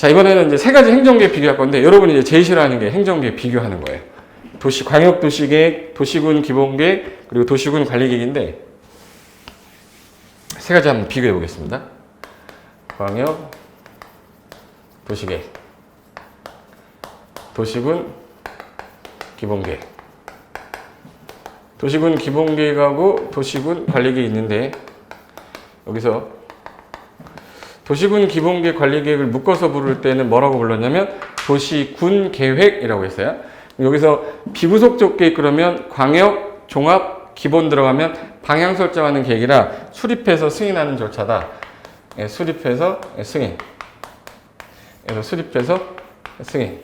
자, 이번에는 이제 세 가지 행정계획 비교할 건데, 여러분이 이제 제일 싫어하는 게 행정계획 비교하는 거예요. 광역도시계획, 도시군 기본계획, 그리고 도시군 관리계획인데, 세 가지 한번 비교해 보겠습니다. 광역, 도시계획, 도시군 기본계획. 도시군 기본계획하고 도시군 관리계획이 있는데, 여기서 도시군 기본계획 관리계획을 묶어서 부를 때는 뭐라고 불렀냐면 도시군 계획이라고 했어요. 여기서 비구속적 계획 그러면 광역, 종합, 기본 들어가면 방향 설정하는 계획이라 수립해서 승인하는 절차다. 예, 수립해서 승인. 그래서 수립해서 승인.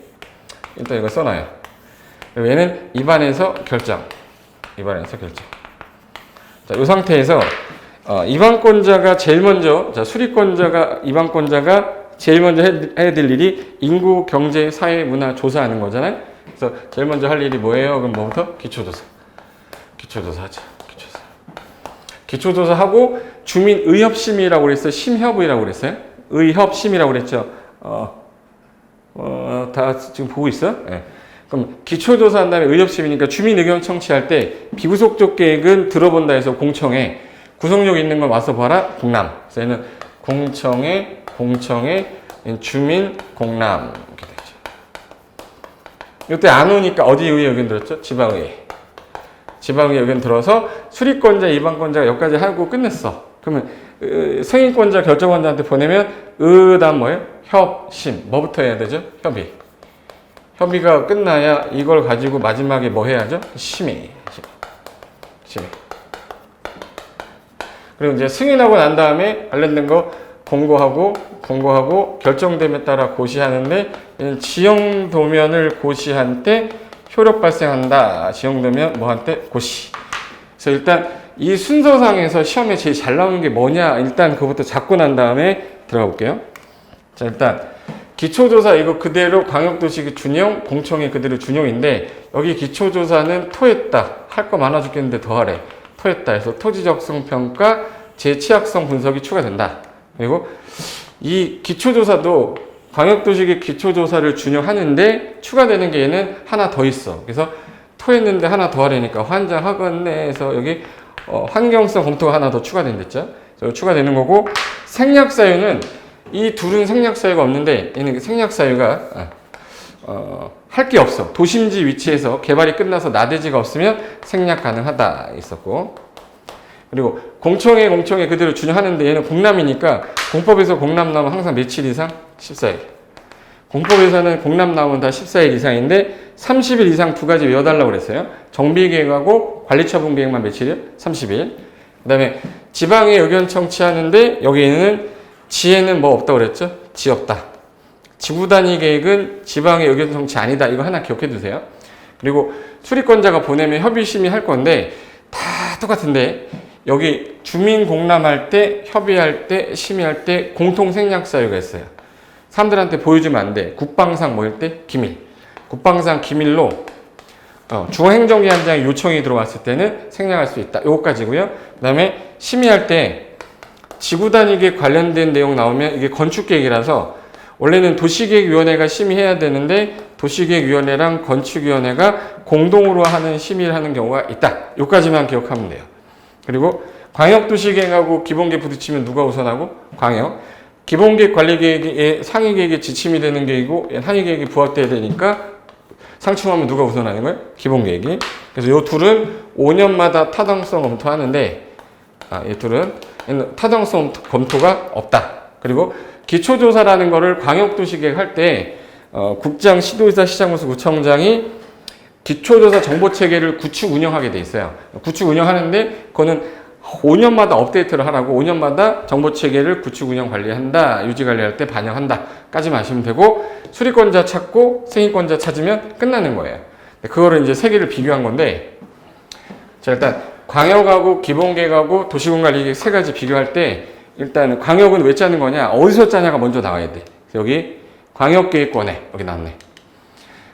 일단 이거 써놔요. 그리고 얘는 입안에서 결정. 입안에서 결정. 자, 이 상태에서 입안권자가 제일 먼저, 자, 수리권자가, 입안권자가 제일 먼저 해야 될 일이 인구, 경제, 사회, 문화 조사하는 거잖아요. 그래서 제일 먼저 할 일이 뭐예요? 그럼 뭐부터? 기초조사. 기초조사 하자. 기초조사. 기초조사 하고 주민의협심이라고 그랬어요? 심협의라고 그랬어요? 의협심이라고 그랬죠? 다 지금 보고 있어? 네. 그럼 기초조사 한 다음에 의협심이니까 주민 의견 청취할 때 비구속적 계획은 들어본다 해서 공청회, 구속력 있는 건 와서 봐라, 공람. 그래서 얘는 공청회, 주민, 공람. 이렇게 되죠. 이때 안 오니까 어디 의회 의견 들었죠? 지방의회. 지방의회 의견 들어서 수리권자, 입안권자가 여기까지 하고 끝냈어. 그러면 승인권자, 결정권자한테 보내면 다음 뭐예요? 협심. 뭐부터 해야 되죠? 협의. 협의가 끝나야 이걸 가지고 마지막에 뭐 해야죠? 심의. 그리고 이제 승인하고 난 다음에 관련된 거 공고하고 결정됨에 따라 고시하는데 지형도면을 고시한 때 효력 발생한다. 지형도면 뭐 한 때 고시. 그래서 일단 이 순서상에서 시험에 제일 잘 나오는 게 뭐냐, 일단 그것부터 잡고 난 다음에 들어가 볼게요. 자, 일단 기초조사 이거 그대로 광역도시 준용, 공청회 그대로 준용인데, 여기 기초조사는 토했다. 할 거 많아 죽겠는데 더 하래. 토했다 해서 토지적성 평가, 재취약성 분석이 추가된다. 그리고 이 기초조사도 광역도시계 기초조사를 준용하는데 추가되는 게 얘는 하나 더 있어. 그래서 토했는데 하나 더 하려니까 환장하겠네에서 여기 환경성 검토가 하나 더 추가된댔죠. 그래서 추가되는 거고, 생략사유는 이 둘은 생략사유가 없는데 얘는 생략사유가 할 게 없어. 도심지 위치에서 개발이 끝나서 나대지가 없으면 생략 가능하다 있었고, 그리고 공청회 그대로 준용하는데 얘는 공람이니까 공법에서 공람 나오면 항상 며칠 이상? 14일. 공법에서는 공람 나오면 다 14일 이상인데 30일 이상 두 가지 외워달라고 그랬어요. 정비계획하고 관리처분계획만 며칠이요? 30일. 그 다음에 지방의 의견 청취하는데 여기에는 지에는 뭐 없다고 그랬죠? 지 없다. 지구단위 계획은 지방의 의견 청취 아니다. 이거 하나 기억해 두세요. 그리고 수리권자가 보내면 협의심의 할 건데 다 똑같은데 여기 주민 공람할 때, 협의할 때, 심의할 때 공통 생략 사유가 있어요. 사람들한테 보여주면 안 돼. 국방상 뭐일 때? 기밀. 국방상 기밀로 중앙행정기관장에 요청이 들어왔을 때는 생략할 수 있다. 요거까지고요. 그 다음에 심의할 때 지구단위계획 관련된 내용 나오면 이게 건축계획이라서 원래는 도시계획위원회가 심의해야 되는데 도시계획위원회랑 건축위원회가 공동으로 하는 심의를 하는 경우가 있다. 요까지만 기억하면 돼요. 그리고 광역도시계획하고 기본계획 부딪히면 누가 우선하고? 광역. 기본계획 관리계획의 상위계획의 지침이 되는 계획이고 하위계획이 부합돼야 되니까 상충하면 누가 우선하는 거예요? 기본계획이. 그래서 요 둘은 5년마다 타당성 검토하는데 이 둘은 타당성 검토가 없다. 그리고 기초조사라는 거를 광역도시계획 할 때 국장, 시도지사, 시장군수, 구청장이 기초조사 정보체계를 구축 운영하게 돼 있어요. 구축 운영하는데 그거는 5년마다 업데이트를 하라고 5년마다 정보체계를 구축 운영 관리한다. 유지 관리할 때 반영한다. 까지만 하시면 되고 수리권자 찾고 승인권자 찾으면 끝나는 거예요. 그거를 이제 세 개를 비교한 건데, 자, 일단 광역하고 기본계획하고 도시군관리계획 세 가지 비교할 때 일단 광역은 왜 짜는 거냐, 어디서 짜냐가 먼저 나와야 돼. 여기 광역계획권에 여기 나왔네.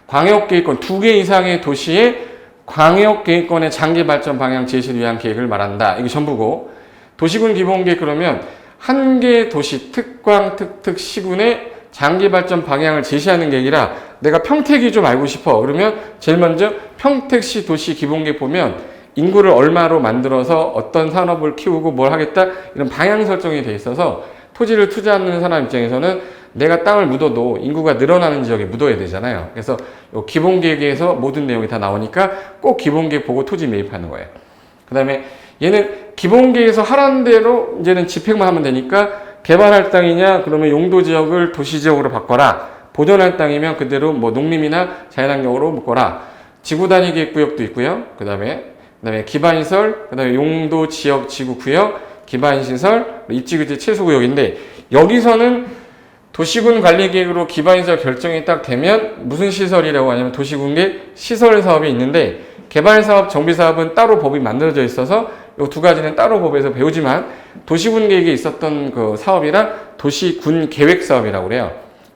광역계획권 2개 이상의 도시에 광역계획권의 장기발전 방향 제시를 위한 계획을 말한다. 이게 전부고, 도시군 기본계획 그러면 한 개 도시 특광 특특 시군의 장기 발전 방향을 제시하는 계획이라 내가 평택이 좀 알고 싶어. 그러면 제일 먼저 평택시 도시 기본계획 보면 인구를 얼마로 만들어서 어떤 산업을 키우고 뭘 하겠다 이런 방향 설정이 돼 있어서 토지를 투자하는 사람 입장에서는 내가 땅을 묻어도 인구가 늘어나는 지역에 묻어야 되잖아요. 그래서 요 기본계획에서 모든 내용이 다 나오니까 꼭 기본계획 보고 토지 매입하는 거예요. 그 다음에 얘는 기본계획에서 하라는 대로 이제는 집행만 하면 되니까 개발할 땅이냐 그러면 용도 지역을 도시 지역으로 바꿔라. 보존할 땅이면 그대로 뭐 농림이나 자연환경으로 묶어라. 지구 단위 계획 구역도 있고요. 그다음에 기반시설, 그다음에 용도 지역 지구 구역, 기반시설, 입지규제 최소 구역인데 여기서는 도시군 관리 계획으로 기반시설 결정이 딱 되면 무슨 시설이라고 하냐면 도시군계 시설 사업이 있는데 개발 사업, 정비 사업은 따로 법이 만들어져 있어서 이 두 가지는 따로 법에서 배우지만 도시군 계획에 있었던 그 사업이라 도시군 계획 사업이라고 그래요.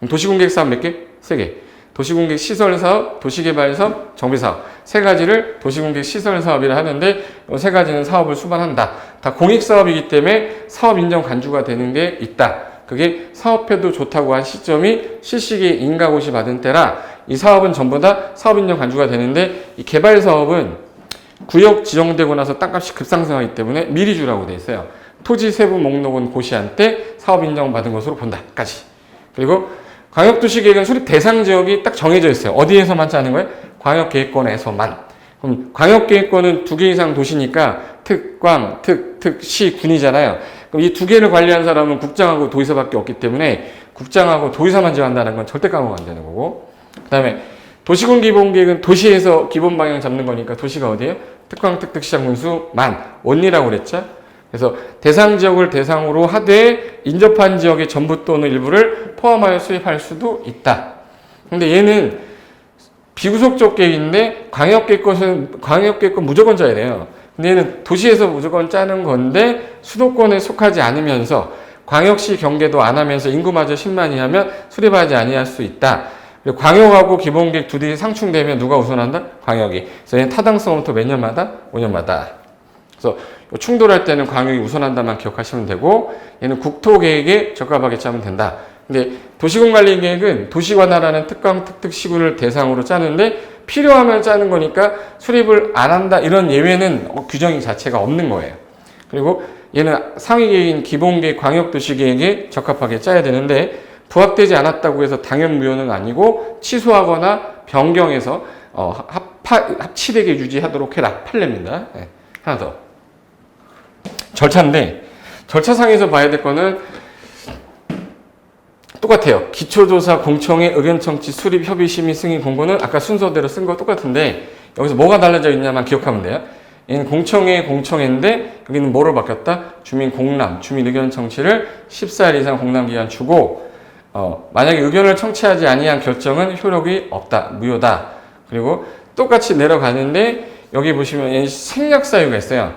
도시군 계획 사업 몇 개? 3개. 도시군 계획 시설 사업, 도시개발 사업, 정비 사업. 3가지를 도시군 계획 시설 사업이라 하는데 이 3가지는 사업을 수반한다. 다 공익 사업이기 때문에 사업 인정 간주가 되는 게 있다. 그게 사업해도 좋다고 한 시점이 실시기 인가고시 받은 때라 이 사업은 전부 다 사업 인정 간주가 되는데 이 개발 사업은 구역 지정되고 나서 땅값이 급상승하기 때문에 미리 주라고 돼 있어요. 토지 세부 목록은 고시한 때 사업 인정받은 것으로 본다까지. 그리고 광역도시계획은 수립 대상 지역이 딱 정해져 있어요. 어디에서만 짜는 거예요? 광역계획권에서만. 그럼 광역계획권은 2개 이상 도시니까 특광, 특시, 군이잖아요. 그럼 이 2개를 관리한 사람은 국장하고 도의사밖에 없기 때문에 국장하고 도의사만 정한다는 건 절대 까먹으면 안 되는 거고. 그 다음에 도시군 기본계획은 도시에서 기본 방향 잡는 거니까 도시가 어디예요? 특광, 특시장 군수만 원리라고 그랬죠. 그래서 대상 지역을 대상으로 하되 인접한 지역의 전부 또는 일부를 포함하여 수립할 수도 있다. 근데 얘는 비구속적 계획인데 광역계획권 무조건 짜야 돼요. 근데 얘는 도시에서 무조건 짜는 건데 수도권에 속하지 않으면서 광역시 경계도 안 하면서 인구마저 10만이 하면 수립하지 아니할 수 있다. 광역하고 기본계획 두 개 상충되면 누가 우선한다? 광역이. 그래서 얘는 타당성부터 몇 년마다? 5년마다. 그래서 충돌할 때는 광역이 우선한다만 기억하시면 되고 얘는 국토계획에 적합하게 짜면 된다. 근데 도시군관리계획은 도시관할하는 특강, 특특시군을 대상으로 짜는데 필요하면 짜는 거니까 수립을 안 한다 이런 예외는 규정이 자체가 없는 거예요. 그리고 얘는 상위계획인 기본계획, 광역도시계획에 적합하게 짜야 되는데 부합되지 않았다고 해서 당연무효는 아니고 취소하거나 변경해서 합치되게 유지하도록 해라. 판례입니다. 네. 하나 더. 절차인데 절차상에서 봐야 될 거는 똑같아요. 기초조사 공청회 의견 청취 수립 협의 심의 승인 공고는 아까 순서대로 쓴 거 똑같은데 여기서 뭐가 달라져 있냐만 기억하면 돼요. 얘는 공청회인데 여기는 뭐로 바뀌었다? 주민 공람, 주민 의견 청취를 14일 이상 공람 기간 주고 만약에 의견을 청취하지 아니한 결정은 효력이 없다, 무효다. 그리고 똑같이 내려가는데 여기 보시면 생략사유가 있어요.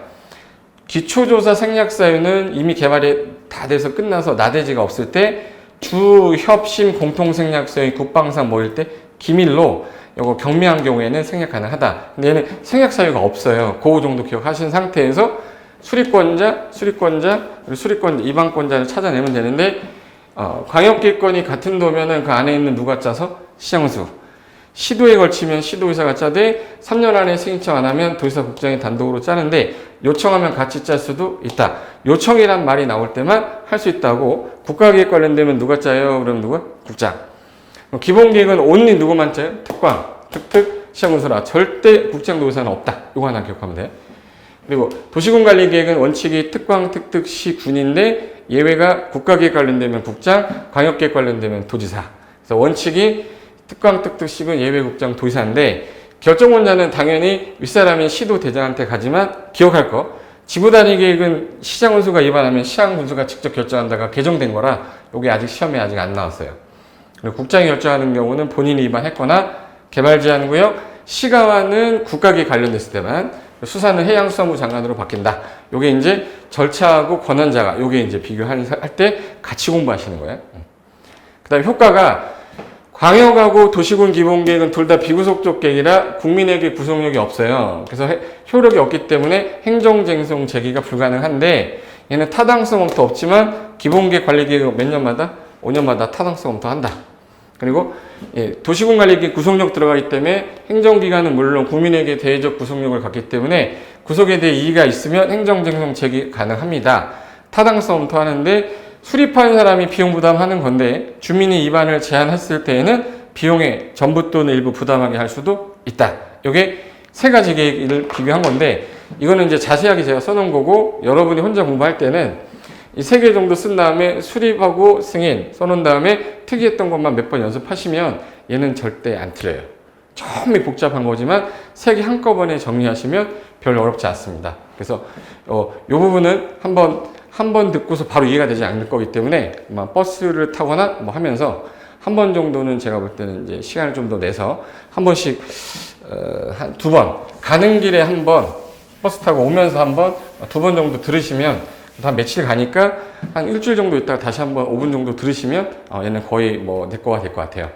기초조사 생략사유는 이미 개발이 다 돼서 끝나서 나대지가 없을 때 주, 협심, 공통생략사유, 국방상 모일 때 기밀로 이거 경미한 경우에는 생략 가능하다. 근데 얘는 생략사유가 없어요. 그 정도 기억하신 상태에서 수립권자, 그리고 수립권자, 이방권자를 찾아내면 되는데 광역계획권이 같은 도면은 그 안에 있는 누가 짜서? 시장수. 시도에 걸치면 시도의사가 짜되 3년 안에 승인청 안 하면 도지사 국장이 단독으로 짜는데 요청하면 같이 짤 수도 있다. 요청이란 말이 나올 때만 할 수 있다고. 국가계획 관련되면 누가 짜요? 그럼 누가? 국장. 기본계획은 온리 누구만 짜요? 특광, 특특, 시장군수라. 절대 국장 도지사는 없다. 이거 하나 기억하면 돼요. 그리고 도시군관리계획은 원칙이 특광, 특특, 시, 군인데 예외가 국가계획 관련되면 국장, 광역계획 관련되면 도지사. 그래서 원칙이 특광, 특특, 시군, 예외 국장, 도지사인데 결정권자는 당연히 윗사람인 시도 대장한테 가지만 기억할 거. 지구단위 계획은 시장군수가 위반하면 시장군수가 직접 결정한다가 개정된 거라 이게 아직 시험에 아직 안 나왔어요. 그리고 국장이 결정하는 경우는 본인이 위반했거나 개발제한구역, 시가와는 국가계획 관련됐을 때만 수사는 해양수산부 장관으로 바뀐다. 요게 이제 절차하고 권한자가 요게 이제 비교할 때 같이 공부하시는 거예요. 그 다음에 효과가 광역하고 도시군 기본계획은 둘 다 비구속적 계획이라 국민에게 구속력이 없어요. 그래서 효력이 없기 때문에 행정쟁송 제기가 불가능한데 얘는 타당성은 또 없지만 기본계획 관리계획 몇 년마다? 5년마다 타당성 검토한다. 그리고 도시군관리기 구속력 들어가기 때문에 행정기관은 물론 국민에게 대외적 구속력을 갖기 때문에 구속에 대해 이의가 있으면 행정쟁송 제기 가능합니다. 타당성 검토하는데 수립하는 사람이 비용 부담하는 건데 주민이 위반을 제한했을 때에는 비용의 전부 또는 일부 부담하게 할 수도 있다. 이게 세 가지 계획을 비교한 건데 이거는 이제 자세하게 제가 써놓은 거고 여러분이 혼자 공부할 때는 이 3개 정도 쓴 다음에 수립하고 승인 써놓은 다음에 특이했던 것만 몇 번 연습하시면 얘는 절대 안 틀려요. 처음에 복잡한 거지만 3개 한꺼번에 정리하시면 별로 어렵지 않습니다. 그래서 요 부분은 한 번 듣고서 바로 이해가 되지 않을 거기 때문에 버스를 타거나 뭐 하면서 한 번 정도는 제가 볼 때는 이제 시간을 좀 더 내서 한 번씩 한 2번 가는 길에 한 번 버스 타고 오면서 한 번 2번 정도 들으시면 한 며칠 가니까 한 일주일 정도 있다가 다시 한번 5분 정도 들으시면 얘는 거의 뭐 내 거가 될 것 같아요.